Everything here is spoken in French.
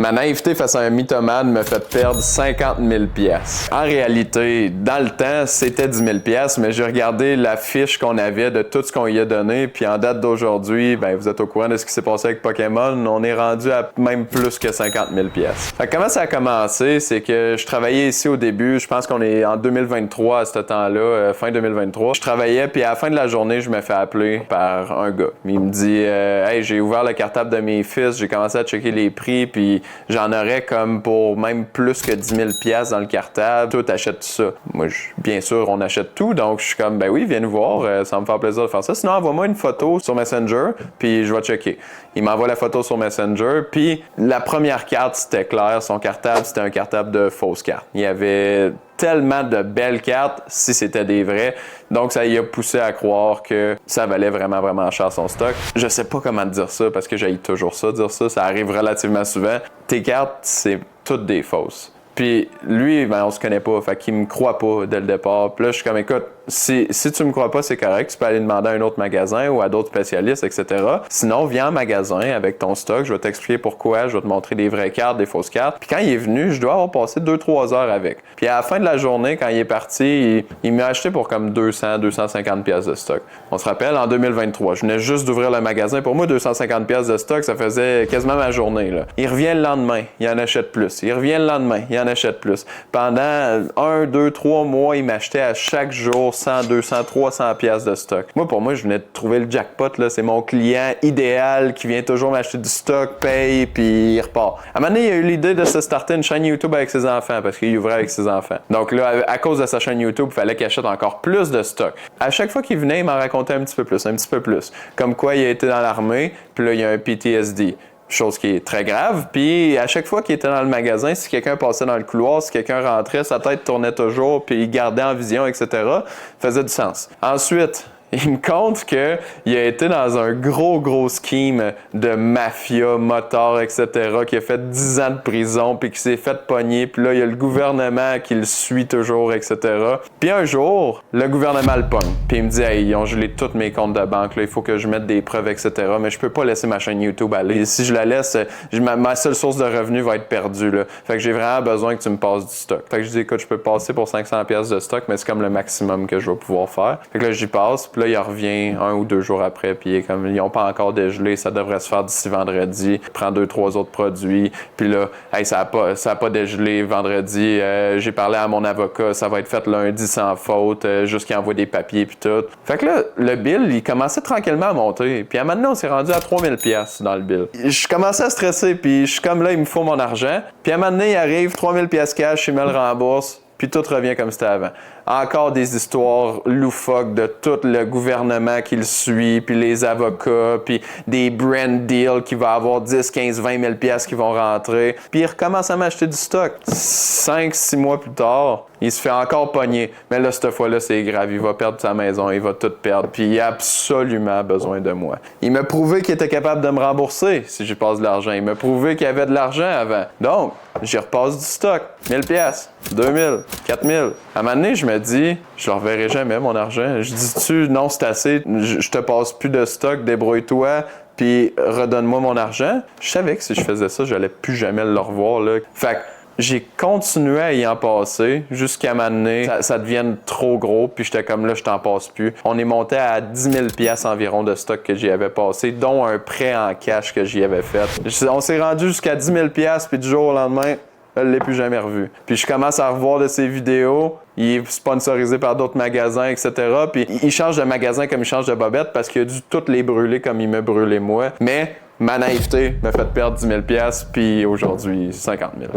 Ma naïveté face à un mythomane me fait perdre 50 000 pièces. En réalité, dans le temps, c'était 10 000 pièces, mais j'ai regardé la fiche qu'on avait de tout ce qu'on y a donné, puis en date d'aujourd'hui, ben vous êtes au courant de ce qui s'est passé avec Pokémon, on est rendu à même plus que 50 000 pièces. Fait que comment ça a commencé, c'est que je travaillais ici au début, je pense qu'on est en 2023 à ce temps-là, fin 2023. Je travaillais, puis à la fin de la journée, je me fais appeler par un gars. Il me dit hey, j'ai ouvert le cartable de mes fils, j'ai commencé à checker les prix, puis j'en aurais comme pour même plus que 10 000 pièces dans le cartable. Toi, t'achètes tout ça. Moi, bien sûr, on achète tout, donc je suis comme, ben oui, viens nous voir, ça va me faire plaisir de faire ça. Sinon, envoie-moi une photo sur Messenger, puis je vais checker. Il m'envoie la photo sur Messenger, puis la première carte, c'était clair, son cartable, c'était un cartable de fausse carte. Il y avait tellement de belles cartes, si c'était des vrais. Donc, ça y a poussé à croire que ça valait vraiment, vraiment cher son stock. Je sais pas comment te dire ça, parce que j'haïs toujours ça, dire ça. Ça arrive relativement souvent. Tes cartes, c'est toutes des fausses. Puis lui, ben, on se connaît pas, fait qu'il me croit pas dès le départ. Puis là, je suis comme, écoute, si tu me crois pas, c'est correct, tu peux aller demander à un autre magasin ou à d'autres spécialistes, etc. Sinon, viens en magasin avec ton stock, je vais t'expliquer pourquoi, je vais te montrer des vraies cartes, des fausses cartes. Puis quand il est venu, je dois avoir passé 2-3 heures avec. Puis à la fin de la journée, quand il est parti, il m'a acheté pour comme 200-250 pièces de stock. On se rappelle, en 2023, je venais juste d'ouvrir le magasin. Pour moi, 250 pièces de stock, ça faisait quasiment ma journée, là. Il revient le lendemain, il en achète plus. Il revient le lendemain, il en achète plus. Pendant 1, 2, 3 mois, il m'achetait à chaque jour 100, 200, 300 pièces de stock. Pour moi, je venais de trouver le jackpot, là. C'est mon client idéal qui vient toujours m'acheter du stock, paye, puis il repart. À un moment donné, il a eu l'idée de se starter une chaîne YouTube avec ses enfants, parce qu'il ouvrait avec ses enfants. Donc là, à cause de sa chaîne YouTube, il fallait qu'il achète encore plus de stock. À chaque fois qu'il venait, il m'en racontait un petit peu plus. Comme quoi, il a été dans l'armée, puis là, il y a un PTSD. Chose qui est très grave. Puis à chaque fois qu'il était dans le magasin, si quelqu'un passait dans le couloir, si quelqu'un rentrait, sa tête tournait toujours, puis il gardait en vision, etc., faisait du sens. Ensuite, il me conte qu'il a été dans un gros scheme de mafia, motard, etc., qui a fait 10 ans de prison, puis qui s'est fait pogner, puis là, il y a le gouvernement qui le suit toujours, etc. Puis un jour, le gouvernement le pogne, puis il me dit « Hey, ils ont gelé tous mes comptes de banque, là, il faut que je mette des preuves, etc., mais je peux pas laisser ma chaîne YouTube aller. Si je la laisse, ma seule source de revenus va être perdue, là. Fait que j'ai vraiment besoin que tu me passes du stock. » Fait que je dis « Écoute, je peux passer pour 500 pièces de stock, mais c'est comme le maximum que je vais pouvoir faire. » Fait que là, j'y passe, puis là, il revient 1 ou 2 jours après, puis il est comme, ils n'ont pas encore dégelé, ça devrait se faire d'ici vendredi. Il prend 2-3 autres produits, puis là, hey, ça a pas dégelé vendredi. J'ai parlé à mon avocat, ça va être fait lundi sans faute, jusqu'il envoie des papiers, puis tout. Fait que là, le bill, il commençait tranquillement à monter. Puis à maintenant, on s'est rendu à 3000 pièces dans le bill. Je commençais à stresser, puis je suis comme là, il me faut mon argent. Puis à maintenant, il arrive 3000 pièces cash, il me le rembourse. Puis tout revient comme c'était avant. Encore des histoires loufoques de tout le gouvernement qui le suit, puis les avocats, puis des brand deals qui vont avoir 10, 15, 20 000 pièces qui vont rentrer. Puis il recommence à m'acheter du stock. 5-6 mois plus tard, il se fait encore pogner. Mais là, cette fois-là, c'est grave. Il va perdre sa maison, il va tout perdre. Puis il a absolument besoin de moi. Il m'a prouvé qu'il était capable de me rembourser si j'y passe de l'argent. Il m'a prouvé qu'il y avait de l'argent avant. Donc, j'y repasse du stock. 1000 pièces, 2000, 4000. À un moment donné, je me dis, je le reverrai jamais, mon argent. Je dis-tu, non, c'est assez, je te passe plus de stock, débrouille-toi, puis redonne-moi mon argent. Je savais que si je faisais ça, j'allais plus jamais le revoir, là. Fait que j'ai continué à y en passer jusqu'à m'amener, ça devienne trop gros, puis j'étais comme là, je t'en passe plus. On est monté à 10 000 pièces environ de stock que j'y avais passé, dont un prêt en cash que j'y avais fait. On s'est rendu jusqu'à 10 000 pièces, puis du jour au lendemain, je ne l'ai plus jamais revu. Puis je commence à revoir de ses vidéos. Il est sponsorisé par d'autres magasins, etc. Puis il change de magasin comme il change de bobette parce qu'il a dû toutes les brûler comme il m'a brûlé moi. Mais ma naïveté m'a fait perdre 10 000 pièces, puis aujourd'hui 50 000.